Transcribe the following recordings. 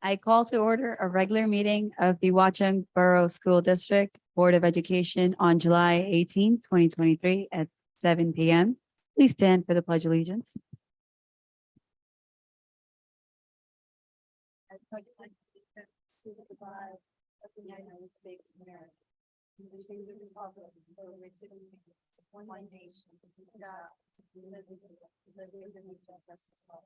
I call to order a regular meeting of the Watchung Borough School District Board of Education on July 18, 2023 at 7 p.m. Please stand for the Pledge of Allegiance. I pledge allegiance to the flag of the United States of America, and to the republic for which it stands, one nation, under God, indivisible, with liberty and justice for all.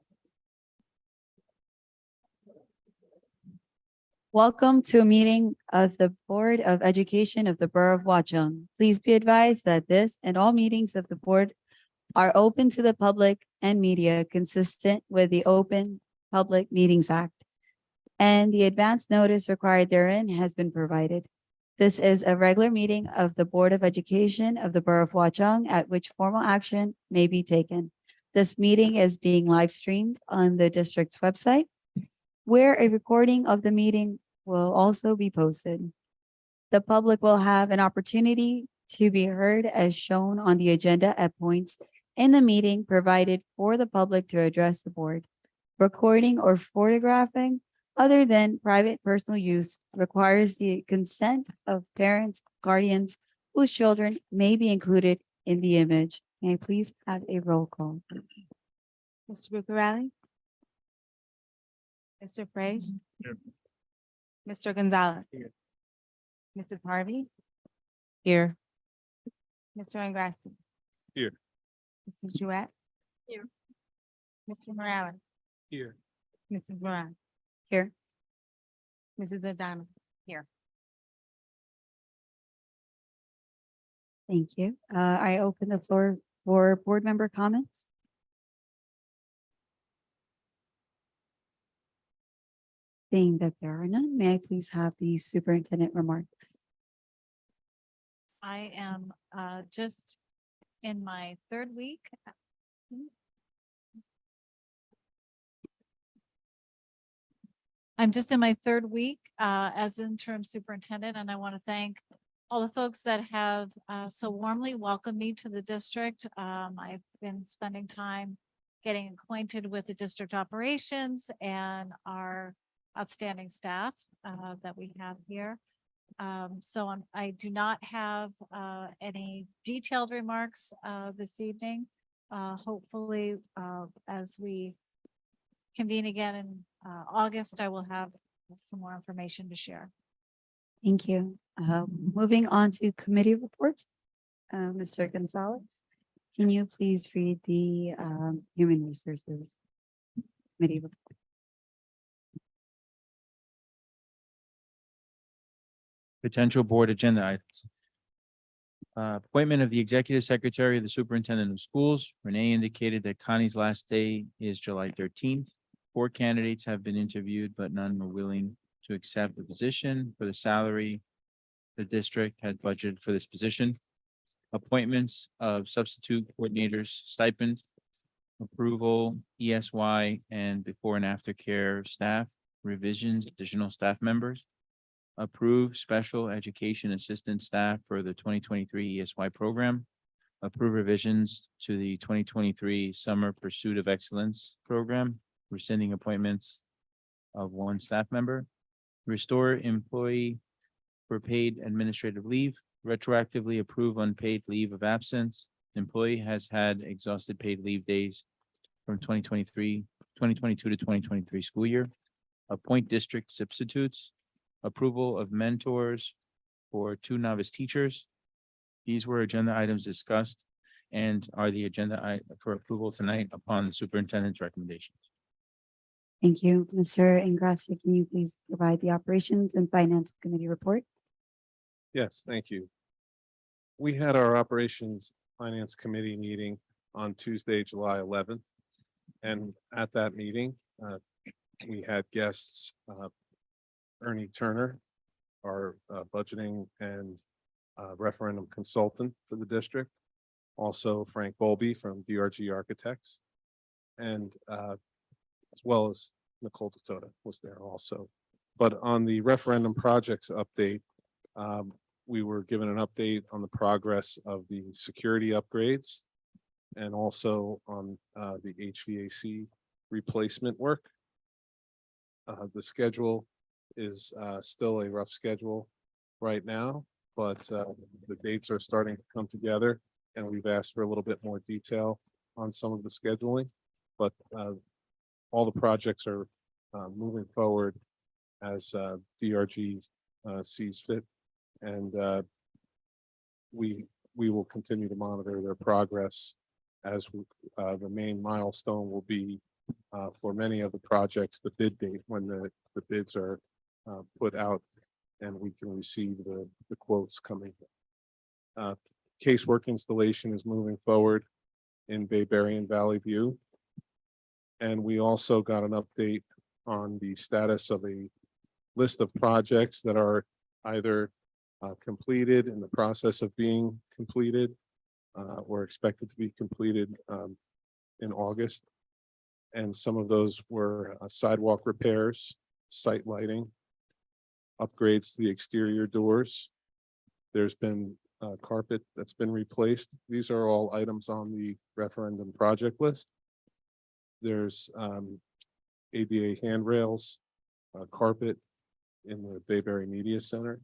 Welcome to a meeting of the Board of Education of the Borough of Watchung. Please be advised that this and all meetings of the board are open to the public and media consistent with the Open Public Meetings Act, and the advance notice required therein has been provided. This is a regular meeting of the Board of Education of the Borough of Watchung at which formal action may be taken. This meeting is being live streamed on the district's website, where a recording of the meeting will also be posted. The public will have an opportunity to be heard as shown on the agenda at points in the meeting provided for the public to address the board. Recording or photographing other than private personal use requires the consent of parents, guardians whose children may be included in the image. May I please have a roll call? Mr. Bucarelli? Mr. Frage? Here. Mr. Gonzalez? Here. Mrs. Harvey? Here. Mr. Ingrassi? Here. Mrs. Jouett? Here. Mr. Morales? Here. Mrs. Moran? Here. Mrs. O'Donnell? Here. Thank you. I open the floor for board member comments. Seeing that there are none, may I please have the superintendent remarks? I am just in my third week. I'm just in my third week as interim superintendent, and I want to thank all the folks that have so warmly welcomed me to the district. I've been spending time getting acquainted with the district operations and our outstanding staff that we have here. I do not have any detailed remarks this evening. Hopefully, as we convene again in August, I will have some more information to share. Thank you. Moving on to committee reports. Mr. Gonzalez, can you please read the Human Resources Committee report? Potential board agenda items. Appointment of the executive secretary of the superintendent of schools. Renee indicated that Connie's last day is July 13th. 4 candidates have been interviewed, but none were willing to accept the position for the salary the district had budgeted for this position. Appointments of substitute coordinators stipend, approval, ESY, and before and after care staff, revisions, additional staff members. Approve special education assistant staff for the 2023 ESY program. Approve revisions to the 2023 Summer Pursuit of Excellence program, rescinding appointments of 1 staff member. Restore employee for paid administrative leave. Retroactively approve unpaid leave of absence. Employee has had exhausted paid leave days from 2022 to 2023 school year. Appoint district substitutes. Approval of mentors for 2 novice teachers. These were agenda items discussed and are the agenda for approval tonight upon the superintendent's recommendations. Thank you. Mr. Ingrassia, can you please provide the Operations and Finance Committee report? Yes, thank you. We had our Operations Finance Committee meeting on Tuesday, July 11th. And at that meeting, we had guests, Ernie Turner, our budgeting and referendum consultant for the district. Also Frank Bolby from DRG Architects. And as well as Nicole DeSoto was there also. But on the referendum projects update, we were given an update on the progress of the security upgrades and also on the HVAC replacement work. The schedule is still a rough schedule right now, but the dates are starting to come together, and we've asked for a little bit more detail on some of the scheduling. But all the projects are moving forward as DRG sees fit, and we will continue to monitor their progress as the main milestone will be for many of the projects, the bid date, when the bids are put out and we can receive the quotes coming. Casework installation is moving forward in Bayberry and Valley View. And we also got an update on the status of a list of projects that are either completed, in the process of being completed, or expected to be completed in August. And some of those were sidewalk repairs, site lighting, upgrades to the exterior doors. There's been carpet that's been replaced. These are all items on the referendum project list. There's ADA handrails, carpet in the Bayberry Media Center,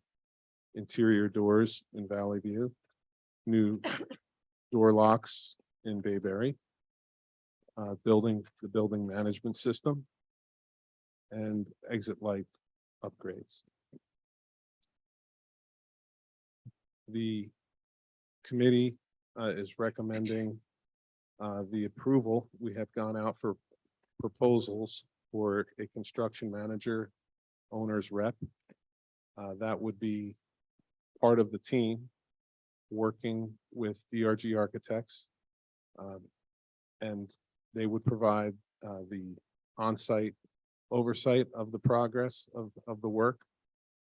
interior doors in Valley View, new door locks in Bayberry, the building management system, and exit light upgrades. The committee is recommending the approval. We have gone out for proposals for a construction manager, owner's rep. That would be part of the team working with DRG architects. And they would provide the on-site oversight of the progress of the work,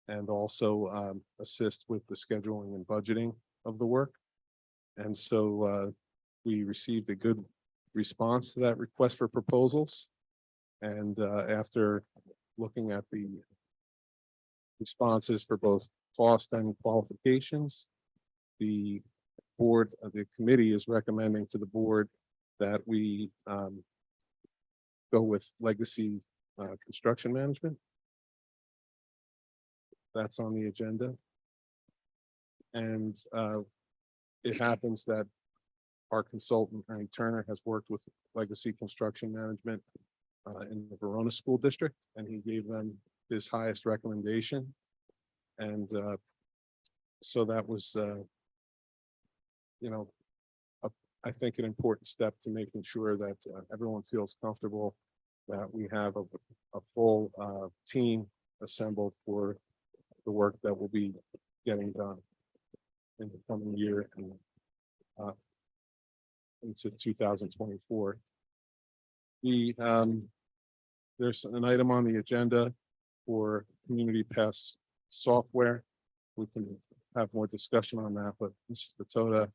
and also assist with the scheduling and budgeting of the work. And so we received a good response to that request for proposals. And after looking at the responses for both cost and qualifications, the board, the committee is recommending to the board that we go with Legacy Construction Management. That's on the agenda. And it happens that our consultant, Ernie Turner, has worked with Legacy Construction Management in the Verona School District, and he gave them his highest recommendation. And so that was, I think an important step to making sure that everyone feels comfortable that we have a full team assembled for the work that will be getting done in the coming year and into 2024. There's an item on the agenda for community pest software. We can have more discussion on that, but Mrs. Batota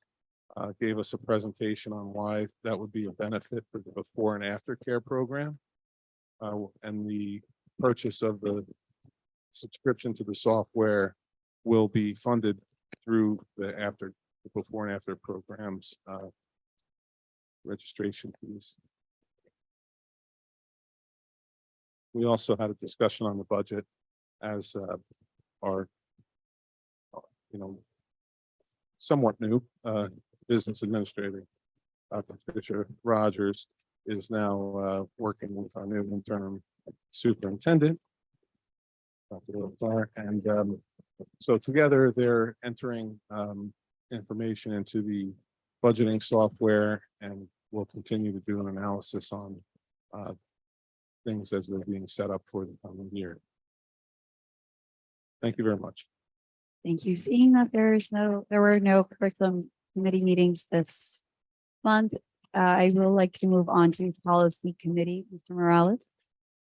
gave us a presentation on why that would be a benefit for the before and after care program. And the purchase of the subscription to the software will be funded through the before and after programs registration fees. We also had a discussion on the budget as our somewhat new business administrator, Patricia Rogers, is now working with our new interim superintendent, Dr. Clark, and so together they're entering information into the budgeting software, and we'll continue to do an analysis on things as they're being set up for the coming year. Thank you very much. Thank you. Seeing that there were no curriculum committee meetings this month, I would like to move on to policy committee. Mr. Morales.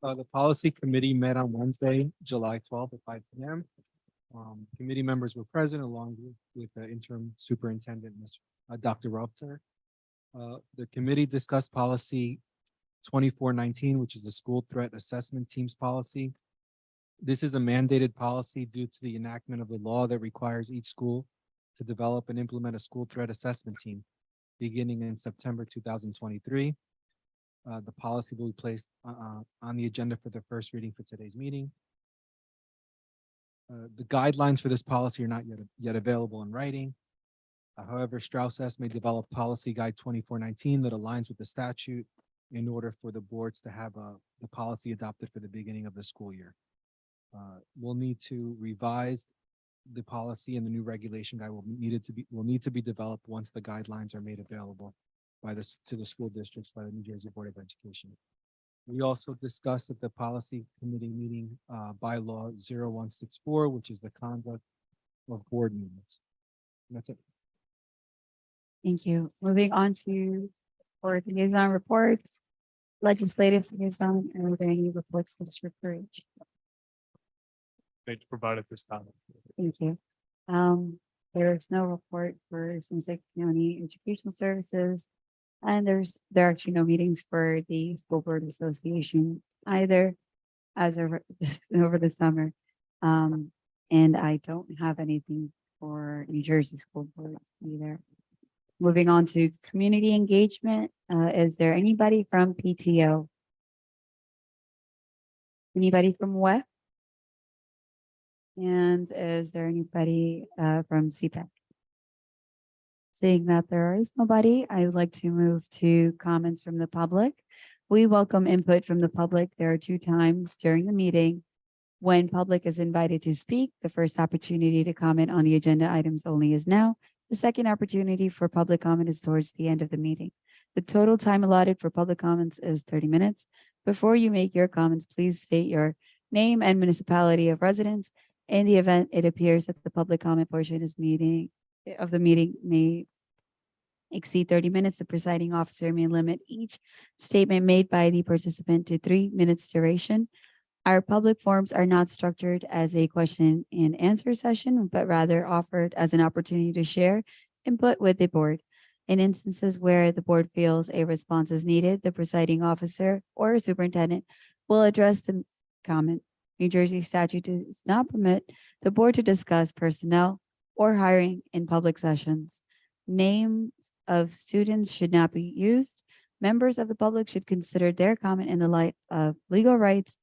The policy committee met on Wednesday, July 12th at 5 p.m. Committee members were present along with the interim superintendent, Dr. Rupter. The committee discussed policy 2419, which is the school threat assessment teams policy. This is a mandated policy due to the enactment of the law that requires each school to develop and implement a school threat assessment team beginning in September 2023. The policy will be placed on the agenda for the first reading for today's meeting. The guidelines for this policy are not yet available in writing. However, Strauss S. may develop policy guide 2419 that aligns with the statute in order for the boards to have the policy adopted for the beginning of the school year. We'll need to revise the policy, and the new regulation guide will need to be developed once the guidelines are made available to the school districts by the New Jersey Board of Education. We also discussed at the policy committee meeting, bylaw 0164, which is the conduct of board meetings. And that's it. Thank you. Moving on to board liaison reports, legislative liaison, and are there any reports, Mr. Courage? They provide at this time. Thank you. There is no report for Somerset County Educational Services. And there are actually no meetings for the School Board Association either as over the summer. And I don't have anything for New Jersey school boards either. Moving on to community engagement, is there anybody from PTO? Anybody from WEF? And is there anybody from CPAC? Seeing that there is nobody, I would like to move to comments from the public. We welcome input from the public. There are 2 times during the meeting when public is invited to speak. The first opportunity to comment on the agenda items only is now. The second opportunity for public comment is towards the end of the meeting. The total time allotted for public comments is 30 minutes. Before you make your comments, please state your name and municipality of residence. In the event it appears that the public comment portion of the meeting may exceed 30 minutes, the presiding officer may limit each statement made by the participant to 3 minutes duration. Our public forums are not structured as a question and answer session, but rather offered as an opportunity to share input with the board. In instances where the board feels a response is needed, the presiding officer or superintendent will address the comment. New Jersey statute does not permit the board to discuss personnel or hiring in public sessions. Names of students should not be used. Members of the public should consider their comment in the light of legal rights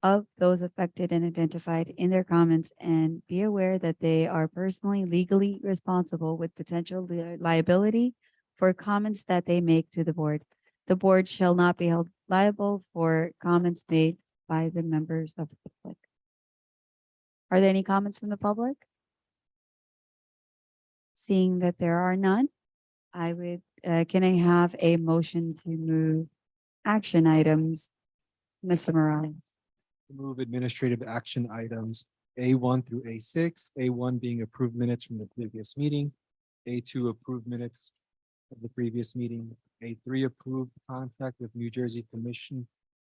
of those affected and identified in their comments, and be aware that they are personally legally responsible with potential liability for comments that they make to the board. The board shall not be held liable for comments made by the members of the public. Are there any comments from the public? Seeing that there are none, I would, can I have a motion to move action items? Mr. Morales. Move administrative action items A1 through A6, A1 being approved minutes from the previous meeting, A2 approved minutes of the previous meeting, A3 approved contract with New Jersey Commission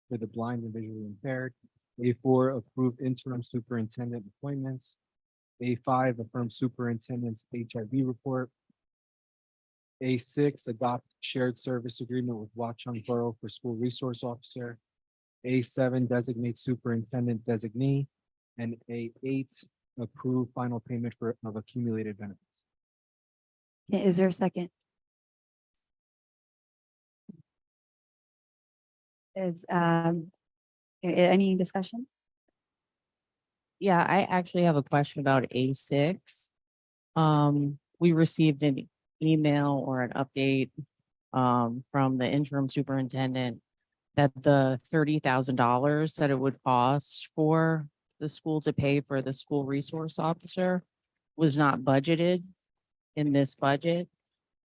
for the Blind and Visually Impaired, A4 approved interim superintendent appointments, A5 affirmed superintendent's HIV report, A6 adopt shared service agreement with Watchung Borough for school resource officer, A7 designate superintendent designee, and A8 approve final payment of accumulated benefits. Is there a second? Is, any discussion? Yeah, I actually have a question about A6. We received an email or an update from the interim superintendent that the $30,000 that it would cost for the school to pay for the school resource officer was not budgeted in this budget.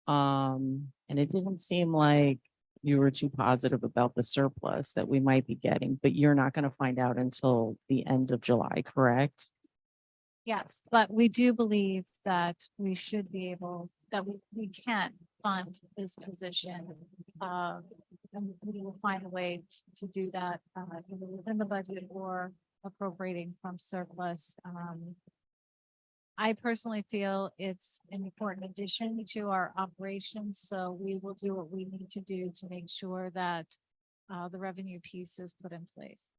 And it didn't seem like you were too positive about the surplus that we might be getting, but you're not going to find out until the end of July, correct? Yes, but we do believe that we should be able, that we can fund this position. And we will find a way to do that either within the budget or appropriating from surplus. I personally feel it's an important addition to our operations, so we will do what we need to do to make sure that the revenue piece is put in place.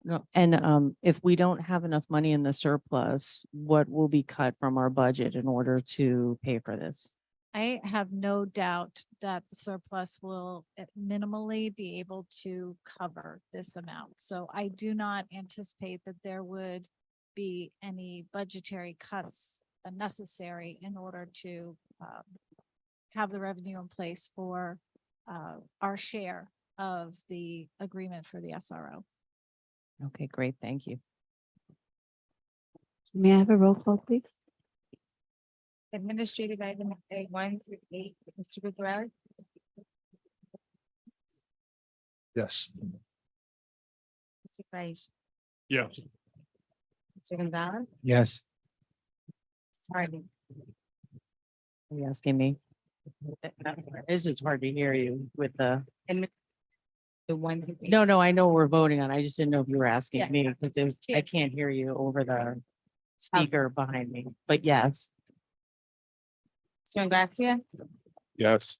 No, and if we don't have enough money in the surplus, what will be cut from our budget in order to pay for this? I have no doubt that the surplus will minimally be able to cover this amount. So I do not anticipate that there would be any budgetary cuts necessary in order to have the revenue in place for our share of the agreement for the SRO. Okay, great. Thank you. May I have a roll call, please? Administrative item A1 through 8, Mr. Gutierrez, Yes. Mr. Faish, Yes. Mr. Gonzalez, Yes. Harvey. Are you asking me? It's just hard to hear you with the, The one. no, I know we're voting on. I just didn't know if you were Yeah. asking me because it was, I can't hear you over the speaker behind me, but yes. Mr. Gracia, Yes.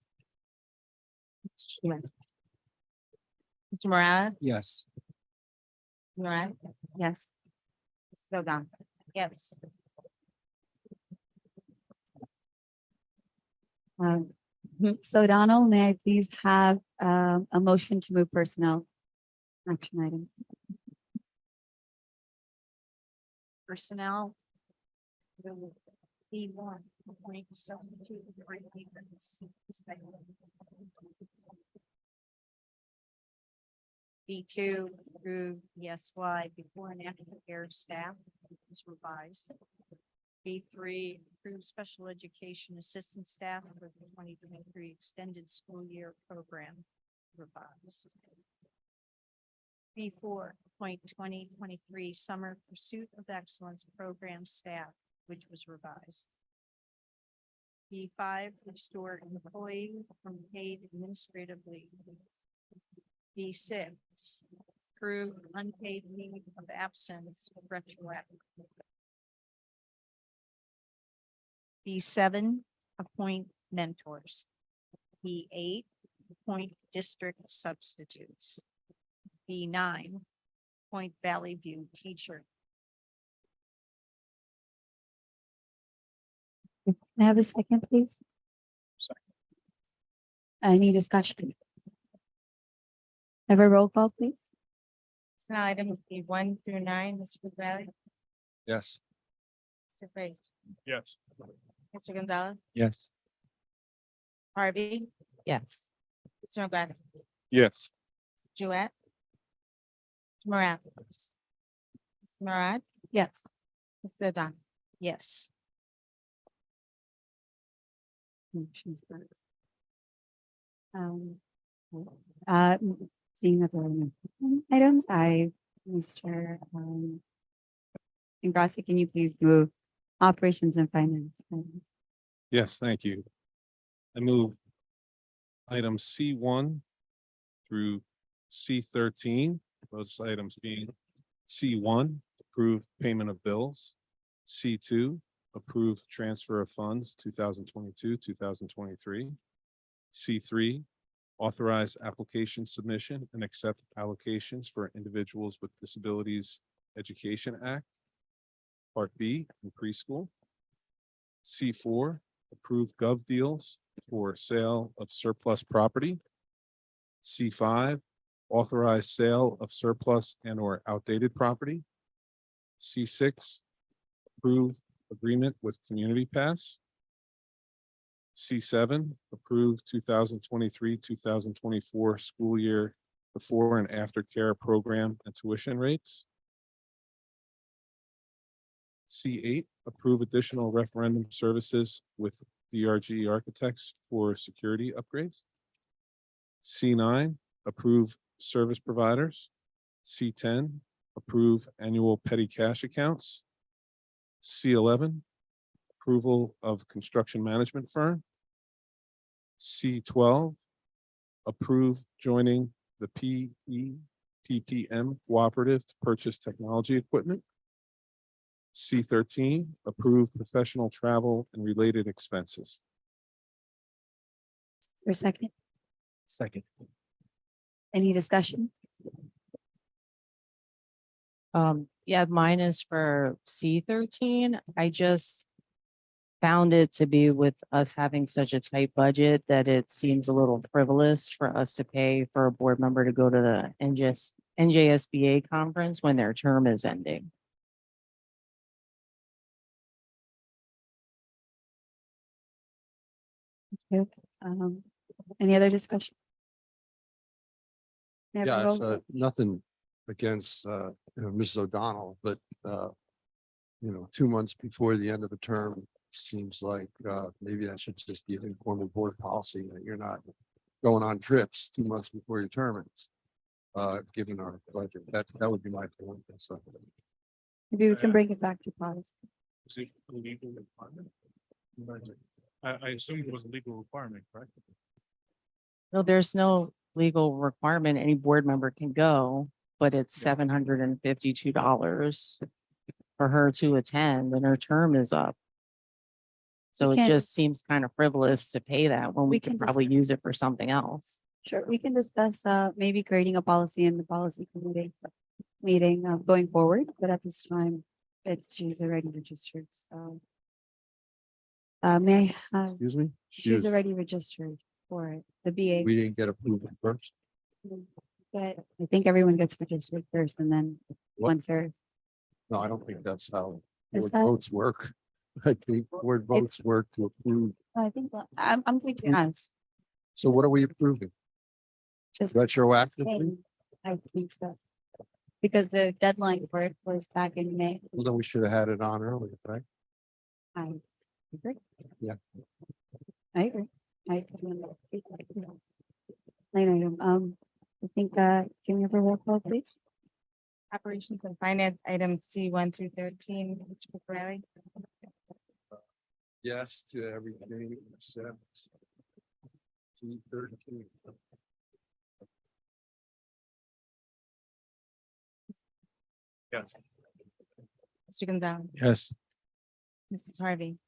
Mr. Morales, Yes. Morales, Yes. Mr. O'Donnell. Yes. So Donald, may I please have a motion to move personnel action items? Personnel. B1, appoint substitute. B2, approve ESY before and after care staff is revised. B3, approve special education assistant staff for the 2023 extended school year program revised. B4, appoint 2023 summer pursuit of excellence program staff, which was revised. B5, restore employee from paid administrative leave. B6, approve unpaid leave of absence retroactive. B7, appoint mentors. B8, appoint district substitutes. B9, appoint Valley View teacher. Can I have a second, please? Any discussion? Have a roll call, please? Personnel items B1 through 9, Mr. Gutierrez, Yes. Mr. Faish, Yes. Mr. Gonzalez, Yes. Harvey, Yes. Mr. Gracia, Yes. Duet, Morales, Mr. Murad, Yes. Mr. O'Donnell. Yes. Motion's passed. Seeing that there are no items, Mr. Ingrassi, can you please move operations and finance? items? Yes, thank you. I move items C1 through C13, those items being C1, approve payment of bills. C2, approve transfer of funds 2022, 2023. C3, authorize application submission and accept allocations for Individuals with Disabilities Education Act. Part B, in preschool. C4, approve gov deals for sale of surplus property. C5, authorize sale of surplus and or outdated property. C6, approve agreement with Community Pass. C7, approve 2023, 2024 school year before and after care program and tuition rates. C8, approve additional referendum services with DRG Architects for security upgrades. C9, approve service providers. C10, approve annual petty cash accounts. C11, approval of construction management firm. C12, approve joining the PPM cooperative to purchase technology equipment. C13, approve professional travel and related expenses. For a second, Second. any discussion? Yeah, mine is for C13. found it to be with us having such a tight budget that it seems a little frivolous for us to pay for a board member to go to the NJSBA conference when their term is ending. Thank you. Any other discussion? May I have a Yeah, it's roll? nothing against Mrs. O'Donnell, but 2 months before the end of the term seems like maybe that should just be an informal board policy that you're not going on trips 2 months before your term ends. Given our budget, that would be my point. So Maybe we can bring it back to policy. Is it a legal requirement? I assume it was a legal requirement, correct? No, there's no legal requirement. Any board member can go, but it's $752 for her to attend when her term is up. So We it can- just seems kind of frivolous to pay that when We we can could probably use it for something else. Sure, we can discuss maybe creating a policy in the policy committee meeting going forward, but at this time, she's already registered, so. May I have, excuse me, she's already registered for it, the BA. we didn't get approval first. But I think everyone gets registered first and then What? once hers. No, I don't think that's how Is board that- votes work. I think board votes work to approve. I think I'm going to ask, So what are we approving? just. Retroactively? I think so. Because the deadline for it was back in May. Well, then we should have had it on earlier, right? I agree. Yeah. I agree. Line item, I think, can we have a roll call, please? Operations and Finance, items C1 through 13, Mr. Caprelli. Yes to everything except T13. Yes. Mr. Gonzalez, Yes. Mrs. Harvey,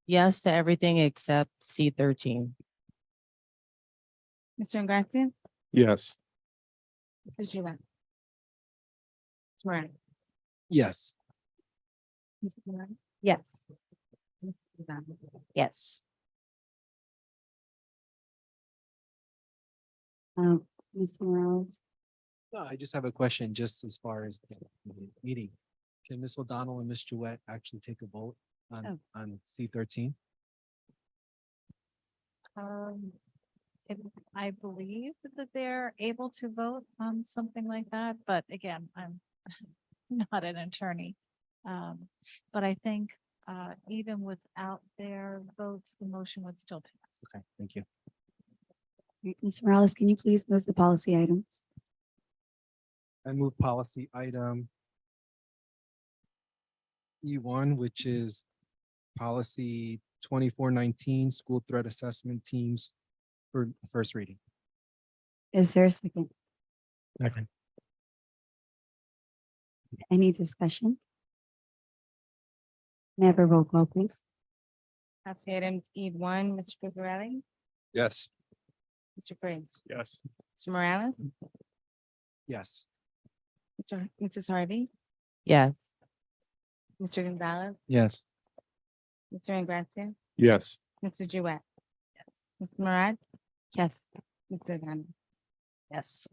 Yes to everything except C13. Mr. Ingracia, Yes. Mrs. Gillette. Ms. Moran, Yes. Mrs. Moran, Yes. Mrs. Gonzalez. Yes. Mr. Morales, No, I just have a question just as far as the meeting. Can Ms. O'Donnell and Ms. Jouett actually take a vote on C13? I believe that they're able to vote on something like that, but again, I'm not an attorney. But I think even without their votes, the motion would still pass. Okay, thank you. Mr. Morales, can you please move the policy items? I move policy item E1, which is policy 2419, school threat assessment teams for first reading. Is there a second? Second. Any discussion? May I have a roll call, please? That's the items E1, Mr. Caprelli, Yes. Mr. Fritz, Yes. Mr. Morales, Yes. Mrs. Harvey, Yes. Mr. Gonzalez, Yes. Mr. Ingracia, Yes. Mrs. Jouett. Yes. Mr. Murad, Yes. Mr. O'Donnell. Yes.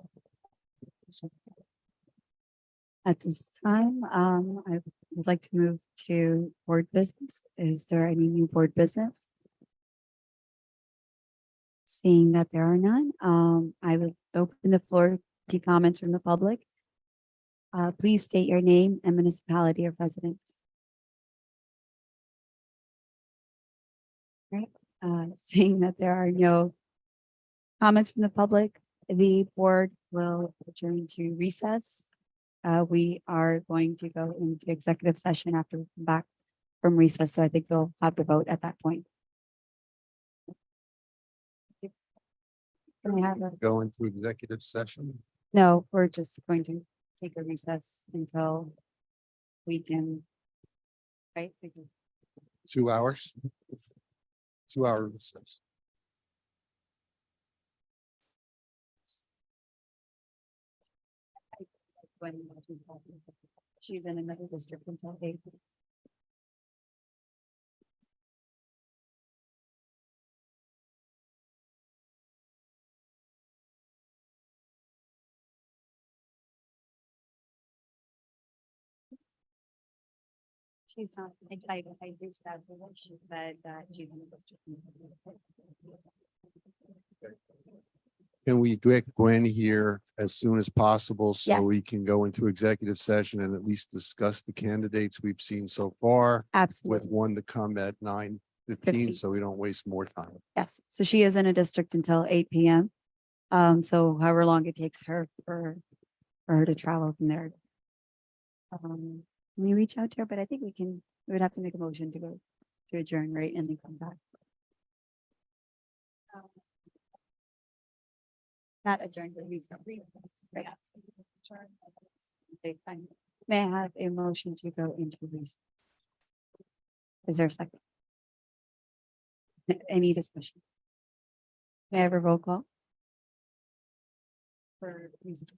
At this time, I would like to move to board business. Is there any new board business? Seeing that there are none, I would open the floor to comments from the public. Please state your name and municipality of residence. Right, seeing that there are no comments from the public, the board will adjourn to recess. We are going to go into executive session after we come back from recess, so I think we'll have to vote at that point. Can we have a- Go into executive session. No, we're just going to take a recess until we can. Right? we can- 2 hours. 2 hour recess. when she's in another district until 8. She's not, I reached out to her, she said that she's in the district. Can we get Gwen here as soon as possible so Yes. we can go into executive session and at least discuss the candidates we've seen so far? With Absolutely, one to come at 9:15, 15. so we don't waste more time. yes. So she is in a district until 8 p.m. So however long it takes her for her to travel from there. Can we reach out to her, but I think we would have to make a motion to go to adjourn, right, and then come back. Not adjourn, but recess. Right. Okay, fine. May I have a motion to go into recess? Is there a second? Any discussion? May I have a roll call? For recess.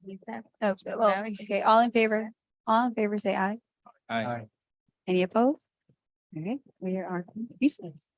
Lisa? Oh, Mr. well, Riley? okay, all in favor? All in favor, say aye. Aye. Any opposed? Okay, we are in recess.